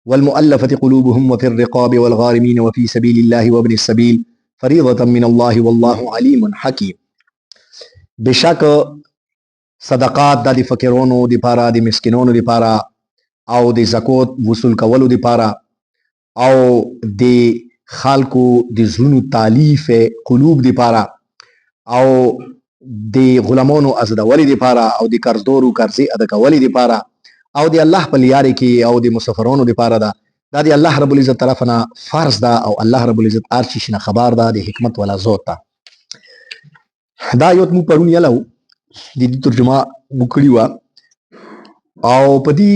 والمؤلفة قلوبهم وفي الرقاب والغارمين وفي سبيل الله وابن السبيل فريضة من الله والله عليم حكيم. بشک صدقات د فقیرونو د پاره، د مسکینونو د پاره، او د زکات وصول کولو د پاره، او د خلکو د زړونو تالیف قلوب د پاره، او د غلامانو ازدولي د پاره، او د قرضدارو قرضې ادا کولو د پاره، او د الله په لارې کې او د مسافرانو د پاره ده. دا د الله رب العزت طرف نه فرض ده، او الله رب العزت هر چی نه خبر ده، د حکمت والا ذات ته. دا یو مو پرون یلو د دې ترجمه وکړی و، او په دې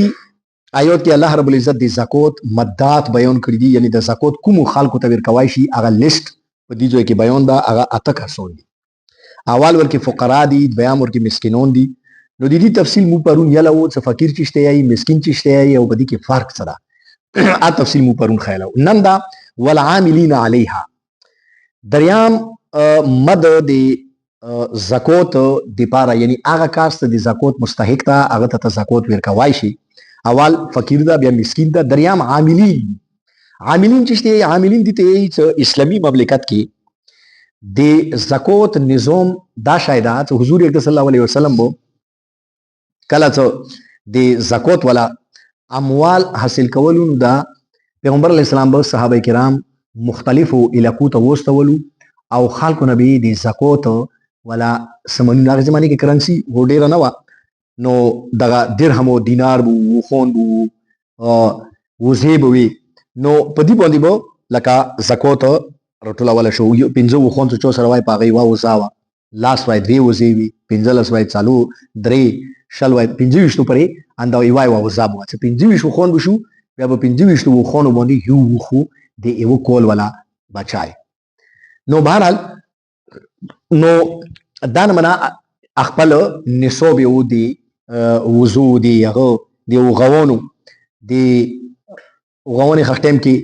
آیات کې الله رب العزت د زکات مدات بیان کړی دي، یعنی د زکات کوم خلکو ته ورکوای شي هغه لیست په دې ځای کې بیان ده. هغه اته کسان دي. اول ورکه فقرا دي، دویم ورکه مسکینون دي. نو د دې تفصیل مو پرون یلو، څه فقیر چشته یي، مسکین چشته یي، او په دې کې فرق څه ده. ا تفصیل مو پرون خیالو. نن دا والعاملین علیها دریام مد د زکات د پاره، یعنی هغه کاست د زکات مستحق ته هغه ته زکات ورکوای شي. اول فقیر ده، بیا مسکین ده، دریام عاملین. عاملین چشته، عاملین دي ته اسلامی مملکت کې د زکات نظام دا شایدات حضور اکرم صلی الله علیه وسلم بو کله څه د زکات ولا اموال حاصل کولو دا پیغمبر علیه السلام به صحابه کرام مختلفو علاقو ته وستولو، او خلکو نبی د زکات ولا سمنونه هغه زمانه کې کرنسی و ډیر نه و، نو دغه درهم او دینار بو خون بو وزې بو وي. نو په دې باندې به لکه زکات رټوله ولا شو. یو 15 خون څو سره وای پاغي وا وزاوه، لاس وای دی وزې وي، 15 وای چالو درې شل وای 25 پرې اندا وای وا وزابو چې 25 خون بشو، بیا به 25 خون باندې یو خو د یو کول ولا بچای. نو بهرحال نو دا نه خپل نصاب یو دی وضو دی هغه دی غوونو دی غوونی خټم کې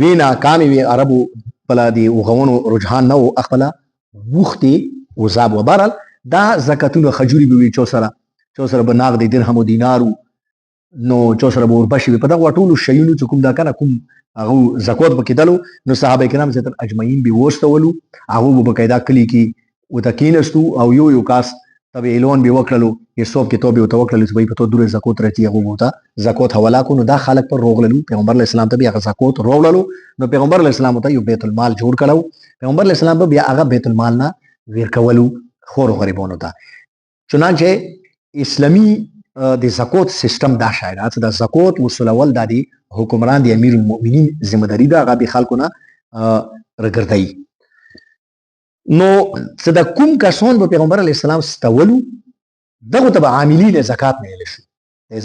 وینا کامي وی عربو بلا دی غوونو رجحان نو خپل وختي وزاب. وبرل دا زکاتونه خجوري به وی چوسره بناغ دی درهم او دینارو، نو چوسره به وربشي په دغه ټولو شیونو چې کوم دا کنه کوم هغه زکات پکې دلو. نو صحابه کرام زتر اجمعین به وستولو، هغه به قاعده کلی کې وتکینستو، او یو یو کاس تبع اعلان به وکړلو، حساب کې توبه وتوکل چې په تو دوره زکات راځي، هغه وته زکات حواله کو. نو دا خلک پر روغللو، پیغمبر علیه السلام ته بیا زکات روغللو. نو پیغمبر علیه السلام ته یو بیت المال جوړ کړو. پیغمبر علیه السلام بیا هغه بیت المال نه ورکولو خور غریبانو ته. چنانچه اسلامی د زکات سیستم دا شایدات د زکات وصولول د حکمران د امیر المؤمنین ذمہ داری ده، هغه به خلکو نه راګرځي. نو صدا کوم کسان به پیغمبر علیه السلام ستولو دغه تبع عاملین زکات نه لشي،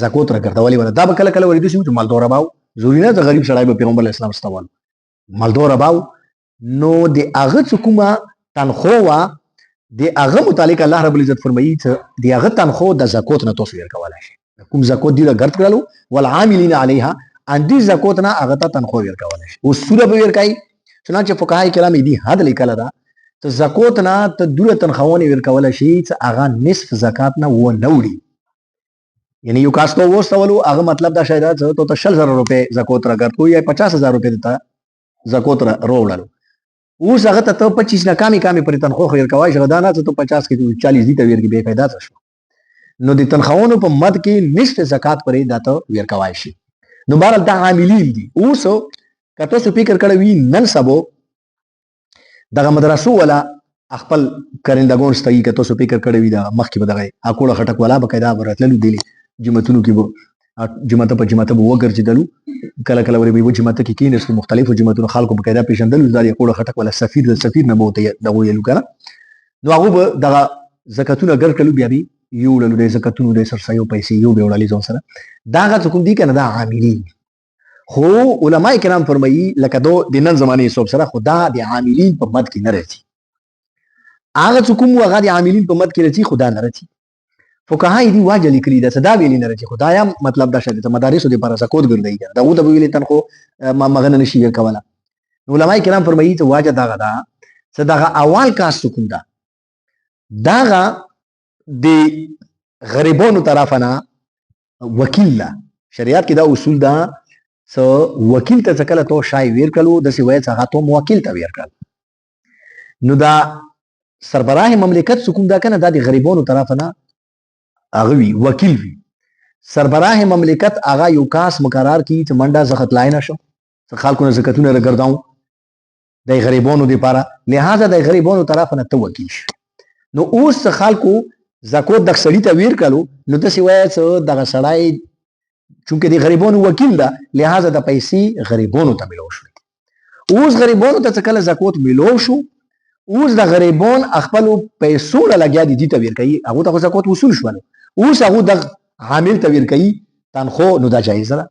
زکات راګرځولي ولا دا به کله کله ورېدو چې مالدار باو زوري نه، د غریب سړی به پیغمبر علیه السلام ستول مالدار باو. نو د هغه کومه تنخوا د هغه متعلق الله رب العزت فرمایي چې د هغه تنخوا د زکات نه تاسو ورکولای شي. کوم زکات دی ګرځ کړلو والعاملین علیها ان دې زکات نه هغه ته تنخوا ورکولای شي. او سوره به ورکای. چنانچه فقهای کرام دې حد لیکل دا ته زکات نه ته دوره تنخواونه ورکولای شي چې هغه نصف زکات نه و نوړي. یعنی یو کاستو وستولو هغه مطلب دا شاید ته 60,000 روپے زکات راګرځو یا 50,000 روپے ته زکات راوړلو. اوس هغه ته 25 نه کمی پر تنخوا ورکوای شي، دا نه ته 50 کې 40 دي ته ورګي به پیدا شو. نو د تنخواونو په مد کې نصف زکات پرې داته ورکوای شي. نو بهرحال دا عاملین دي. اوس کته څه فکر کړی وي نن سبو دغه مدرسو ولا خپل کرندګون ستایي، کته څه فکر کړی وي دا مخکې به دغه اکوړه خټک ولا بقاعده ورتللو دي جمعتونو کې به جمعته په جمعته به وګرځیدلو، کله کله ورې به جمعته کې کیناستو، مختلفو جمعتونو خلکو بقاعده پیژندلو دا اکوړه خټک ولا سفیر نه بوته دغه یلو کنه. نو هغه به دغه زکاتونه ګرځلو، بیا به یو له دې زکاتونو د سرسایو پیسې یو به وړالي ځون سره دا کوم دي کنه دا عاملین. خو علما کرام فرمایي لکه دو د نن زمانه حساب سره خدا د عاملین په مد کې نه راځي. هغه کوم هغه د عاملین په مد کې راځي خدا نه راځي. فقهای دی واجه لیکلي دا صدا ویلی نه راځي. خدایا مطلب دا شته مدارسو د پر زکات ګرځي دا غو د ویلې تنخو ما مغنه نشي ورکولا. علما کرام فرمایي ته واجه دا غدا صدغه اول کاست کوم دا داغه د غریبانو طرفنا وکیل لا شریعت کې دا اصول دا سو وکیل ته کله تو شای ویر کړو د سی وای څنګه تو موکل ته ویر کړ نو دا سربراه مملکت سکون دا کنه د غریبانو طرف نه هغه وی وکیل وی سربراه مملکت هغه یو کاس مقرر کی چې منډه زخت لای نشو خلکو نه زکاتونه راګرداو د غریبانو لپاره لہذا د غریبانو طرف نه تو وکیل نو اوس خلکو زکات د سړی ته ویر کړو نو د سی وای څه د سړی چونکه د غریبانو وکیل ده لہذا د پیسې غریبانو ته ملو شو اوس غریبانو ته کله زکات ملو شو اوس د غریبان خپل پیسو لګیا دي ته ویر کوي هغه ته زکات وصول شول اوس هغه د عامل ته ویر کوي تنخو نو دا جایز ده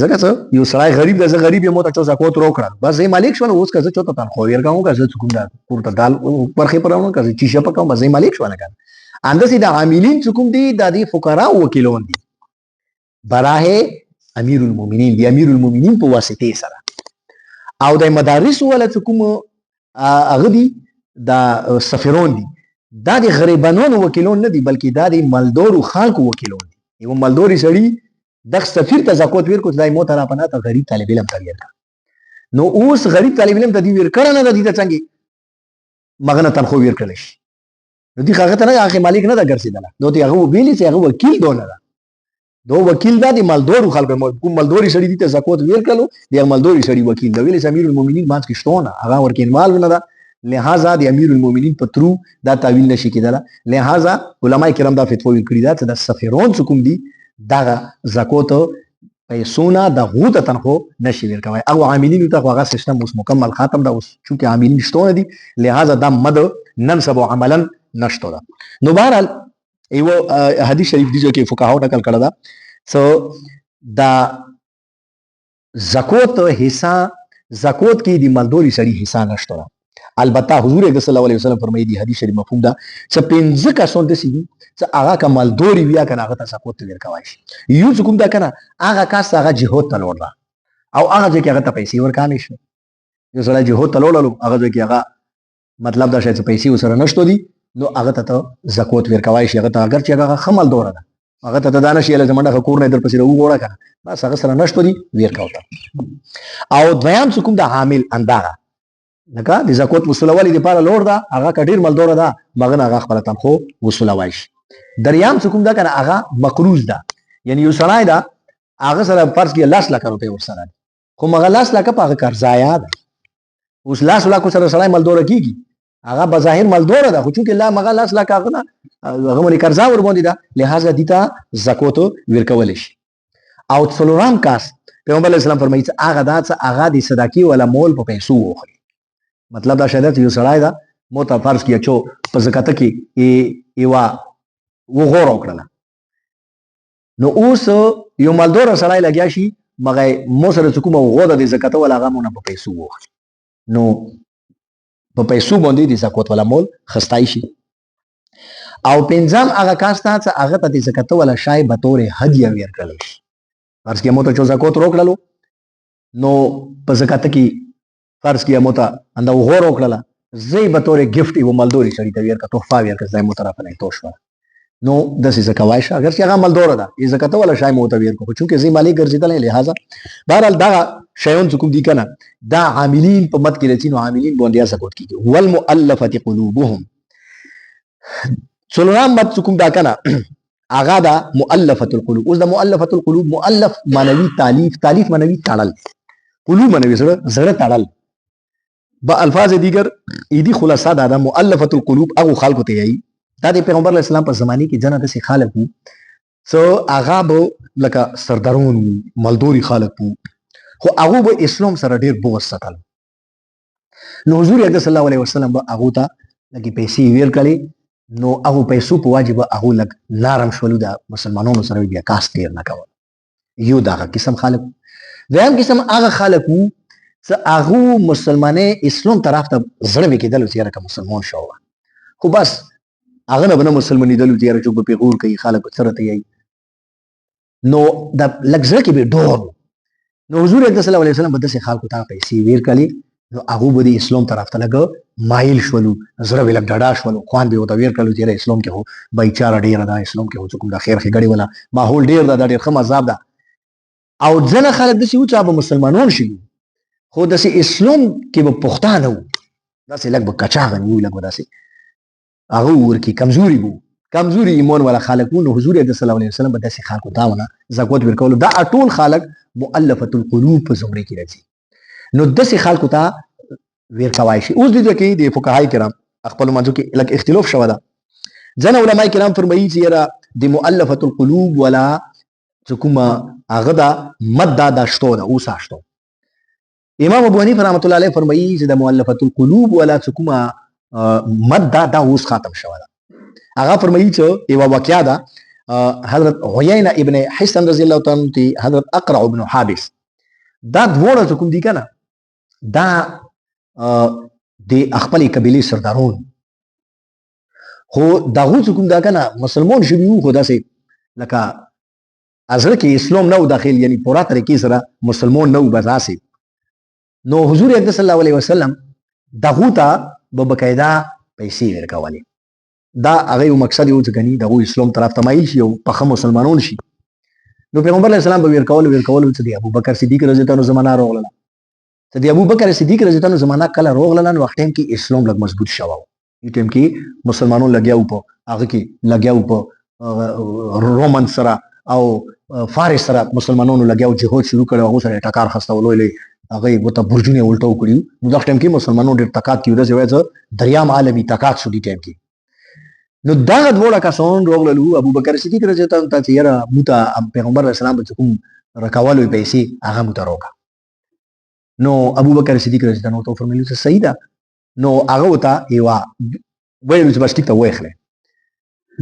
ځکه څه یو سړی غریب ده زه غریب یم ته زکات روکړه بس زه مالک شول اوس که زه چوته تنخو ویر کوم که زه کوم دا پورته دال پرخه پرونه که زه چیشه پکوم بس زه مالک شول نه کنه اندسې د عاملین کوم دي د فقرا وکیلون دي براه امیر المؤمنین دی امیر المؤمنین په واسطه سره او د مدارس ولا کوم هغه دي د سفیرون دي دا د غریبانو وکیلون نه دي بلکې دا د مالدور خلکو وکیلون دي یو مالدوري سړی د سفیر ته زکات ور کو دای مو تر پناه ته غریب طالب علم ته ور نو اوس غریب طالب علم ته دی ور کړه نه د دې څنګه مغنه تنخو ور کړل شي نو دی هغه ته نه هغه مالک نه دا ګرځیدل نو دی هغه ویلی چې هغه وکیل دونه ده دو وکیل دا د مالدور خلکو کوم مالدوري سړی دي ته زکات ور کړلو دی مالدوري سړی وکیل دی ویلی امیر المؤمنین مانځ کې شتونه هغه ورکه انوالو نه ده لہذا د امیر المؤمنین په ترو دا تعویل نشي کېدل لہذا علما کرام دا فتوا ورکړي دا چې د سفیرون کوم دي دا زکات پیسونه د غوته تنخو نشي ورکوي او عاملین ته هغه سیستم اوس مکمل ختم دا اوس چونکه عاملین شتونه دي لہذا دا مد ننسب عملا نشته ده نو بهرحال ایو حدیث شریف دی چې فقهاو نقل کړه دا سو دا زکات حصہ زکات کې دی مالدوري سړي حصہ نشته البته حضور صلی الله علیه وسلم فرمایي دی حدیث شریف مفهوم دا چې پنځه کسان د سي چې هغه کا مالدوري بیا کنه هغه ته زکات ورکوي شي یو کوم دا کنه هغه کاس هغه جهاد ته لور او هغه چې هغه ته پیسې ورکانې شي یو سړی جهاد ته لورلو هغه چې هغه مطلب دا شي چې پیسې وسره نشته دي نو هغه ته زکات ورکوي شي هغه ته اگر چې هغه خمل دوره ده هغه ته دانه شي له زمونږه کور نه در پسې وګوره کنه بس هغه سره نشته دي ورکاوته او دویم څوک د حامل انداره لکه د زکات وصولولې لپاره لور ده هغه کډیر مال دوره ده مغه هغه خپل تنخو وصولوي شي دریام څوک دا کنه هغه مقروض ده یعنی یو سړی ده هغه سره فرض کې 10 لک روپے ورسره خو مغه 10 لک په هغه قرضایا ده اوس 10 لک سره سړی مال دوره کیږي هغه بظاهر مالدور ده خو چې الله مغه لاس لا کاغنه هغه مونږ قرضا ور باندې ده لہذا دیتا زکات ورکول شي او څلورم کاس پیغمبر اسلام فرمایي چې هغه دا چې هغه د صدقې ولا مول په پیسو وخوري مطلب دا شاید یو سړی دا موته فرض کیه چې په زکات کې ایوا وغور وکړه نو اوس یو مالدور سړی لګیا شي مغه مو سره کومه غوډه د زکات ولا هغه مونږ په پیسو وخوري نو په پیسو باندې د زکات ولا مول خستای شي او پنځم هغه کاس ته چې هغه ته د زکات ولا شای به تور هدیه ورکړل شي فرض کې موته چې زکات روکړلو نو په زکات کې فرض کې موته انده وغور وکړه زې به تور گیفت یو مالدوري شړی ته ورکړه تحفه ورکړه زای مو طرف نه توښه نو د څه زکوایش اگر چې هغه مالدور ده ای زکات ولا شای موته ورکړه چونکه زې مالی ګرځیدل لہذا بهرحال دا شیون کوم دي کنه دا عاملین په مت کې رچین عاملین باندې زکات کیږي والمؤلفه قلوبهم څلورم مت کوم دا کنه اغا دا مؤلفه القلوب اوس دا مؤلفه القلوب مؤلف معنوي تالیف معنوي تړل قلوب معنوي زړه تړل با الفاظ دیگر ایدی خلاصہ دا مؤلفه القلوب هغه خلکو ته یي دا د پیغمبر اسلام په زمانه کې جنت سي خالق وو سو هغه به لکه سردارون مالدوري خالق وو خو هغه به اسلام سره ډیر بوغ ساتل نو حضور صلی الله علیه وسلم به هغه ته لکه پیسې ویل کړي نو هغه پیسو په واجب هغه لګ نارم شولو دا مسلمانانو سره بیا کاس تیر نه کول یو دا قسم خالق ویم قسم هغه خالق وو چې هغه مسلمانې اسلام طرف ته زړه وکیدل چې راکه مسلمان شو خو بس هغه نه مسلمانې دلو چې راچو په پیغور کوي خالق سره ته یي نو دا لګزره کې به ډور نو حضور صلی الله علیه وسلم بده سي خلکو ته پیسې ور کړي نو هغه به د اسلام طرف ته لګ مایل شولو زړه ویل ډاډا شولو خوان به وته ور کړو چې اسلام کې هو بایچاره ډیر دا اسلام کې هو کوم د خیر خګړی ولا ماحول ډیر دا ډیر خمه عذاب ده او ځنه خلک داسې وو چې هغه مسلمانان شي خو داسې اسلام کې به پښتانه وو داسې لږ به کچاغن وو لږ به داسې هغه ورکې کمزوري وو کمزوري ایمان والا خلک وو نو حضور صلی الله علیه وسلم به داسې خلکو ته ونه زکات ورکولو دا ټول خلک مؤلفه القلوب په زمرې کې راځي نو داسې خلکو ته ورکوای شي اوس دې کې د فقهای کرام خپل منځو کې لږ اختلاف شوی ده ځنه علما کرام فرمایي چې یاره د مؤلفه القلوب ولا چې کومه هغه دا مد دا شتو ده اوس شتو امام ابو حنیفه رحمۃ اللہ علیہ فرمایي چې د مؤلفه القلوب ولا چې کومه مد دا اوس ختم شوی ده هغه فرمایي چې یو واقعیا ده حضرت عیینه ابن حسن رضی الله تعالی عنہ حضرت اقرع ابن حابس دا دوړه کوم دي کنه دا د خپل قبيله سردارون خو دغه کوم دا کنه مسلمان شوی خو داسې لکه ازره کې اسلام نو داخل یعنی پورا طریقې سره مسلمان نو بزاسي نو حضور اکرم صلی الله علیه وسلم دغه ته په بقاعده پیسې ورکولې دا هغه مقصد یو ځکه دغه اسلام طرف ته مایل شي او په مسلمانون شي نو پیغمبر علیه السلام به ورکول چې دی ابو بکر صدیق رضی الله عنه زمانہ راغله چې دی ابو بکر صدیق رضی الله عنه زمانہ کله راغله نو وخت کې اسلام لږ مضبوط شوه یو ټیم کې مسلمانانو لګیاو په هغه کې لګیاو په رومن سره او فارس سره مسلمانانو لګیاو جهاد شروع کړو هغه سره ټکار خستولې هغه وته برجونه الټو کړیو نو دا ټیم کې مسلمانانو ډېر طاقت کې ورځ وایي دریام عالمي طاقت شو دي ټیم کې نو دا غوړه کسان راغلو ابو بکر صدیق رضی الله عنه ته یاره موته پیغمبر اسلام په کوم رکاوالو پیسې هغه موته روکا نو ابو بکر صدیق رضی الله عنه ته فرمایلی چې صحیح ده نو هغه وته یوا وایي چې بس ټیک ته وایخله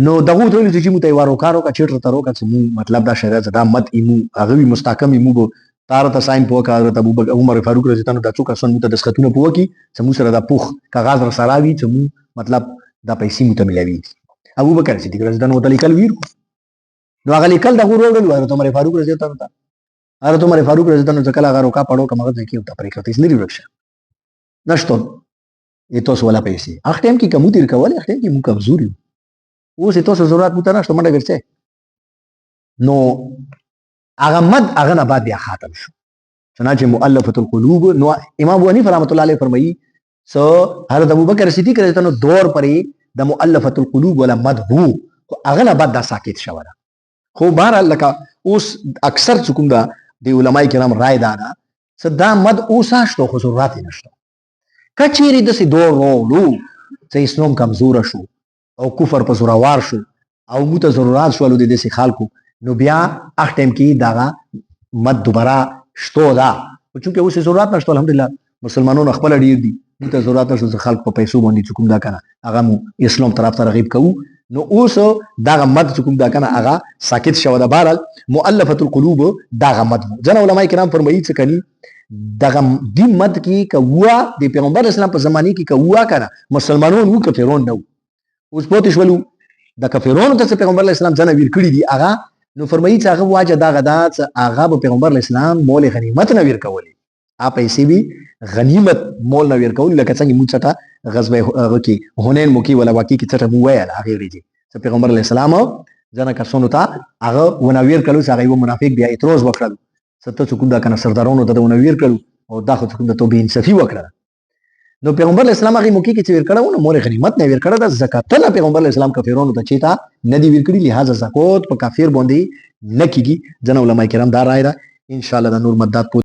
نو دغه ټول چې موته یو روکارو کا چیرته ترو کا چې مطلب دا شریعت دا مت ایمو هغه وی مستحکم ایمو تار ته ساين پوکا حضرت ابو بکر عمر فاروق رضی الله عنه د څوک سن موته د سختونه پوکي چې مو سره دا پوخ کاغذ را سراوي چې مو مطلب دا پیسې موته ملوي ابو بکر صدیق رضی الله عنه وتعالى ویر نو هغه لیکل دغه وروړل حضرت عمر فاروق رضی الله عنه حضرت عمر فاروق رضی الله عنه ځکه هغه روکا پړو کومه ځکه یو ته پرې کړی نه ورکشه نشته ایتوس ولا پیسې هغه ټیم کې کوم تیر کول هغه ټیم کې مو کمزوري اوس ایتوس ضرورت مو ته نشته منډه ورڅه نو هغه مد هغه نه بعد بیا خاتم شو چنانچه مؤلفه القلوب نو امام ابو حنیفه رحمۃ اللہ علیہ فرمایي سو حضرت ابو بکر صدیق رضی الله عنه دور پرې د مؤلفه القلوب ولا مد هو هغه نه بعد دا ساکت شو خو بهر لکه اوس اکثر کوم دا د علماء کرام رائے دا صدا مد اوساشتو خو ضرورت نشته کچېری د سي دور ورو چې اسلام کمزور شو او کفر په زوروار شو او موته ضرورت شو د دې خلکو نو بیا اخ ټیم کې دا مد دوباره شتو دا چې اوس ضرورت نشته الحمدلله مسلمانانو خپل ډیر دي موته ضرورت نشته خلک په پیسو باندې کوم دا کنه هغه مو اسلام طرف ته رغیب کوو نو اوس دا مد کوم دا کنه هغه ساکت شو دا بهر مؤلفه القلوب دا مد ځنه علماء کرام فرمایي چې کني دغه دی مد کې کوا د پیغمبر اسلام په زمانه کې کوا کنه مسلمانانو وو کفرون نو اوس پوت شولو د کفرونو ته پیغمبر اسلام ځنه ویر کړی دی هغه نو فرمایي چې هغه واجه دا غدا چې هغه پیغمبر اسلام مول غنیمت نه ویر کولی اپ ایسې وی غنیمت مول نه ویر کولی لکه څنګه موږ ته غزوه هغه کې هونین مو کې ولا واقع کې څه مو ویل هغه ریږي چې پیغمبر اسلام ځنه کسونو ته هغه ونویر کړو چې هغه منافق بیا اعتراض وکړل ست څوک دا کنه سردارونو ته ونویر کړو او دا خو څوک د توبې انصافي وکړه نو پیغمبر اسلام هغه موقع کې چې ور کړو نو مور غنیمت نه ور کړه د زکات نه پیغمبر اسلام کفیرونو ته چیتا نه دی ور کړی لہذا زکات په کافر باندې نه کیږي جن علماء کرام دا رائے ده ان شاء الله د نور مدات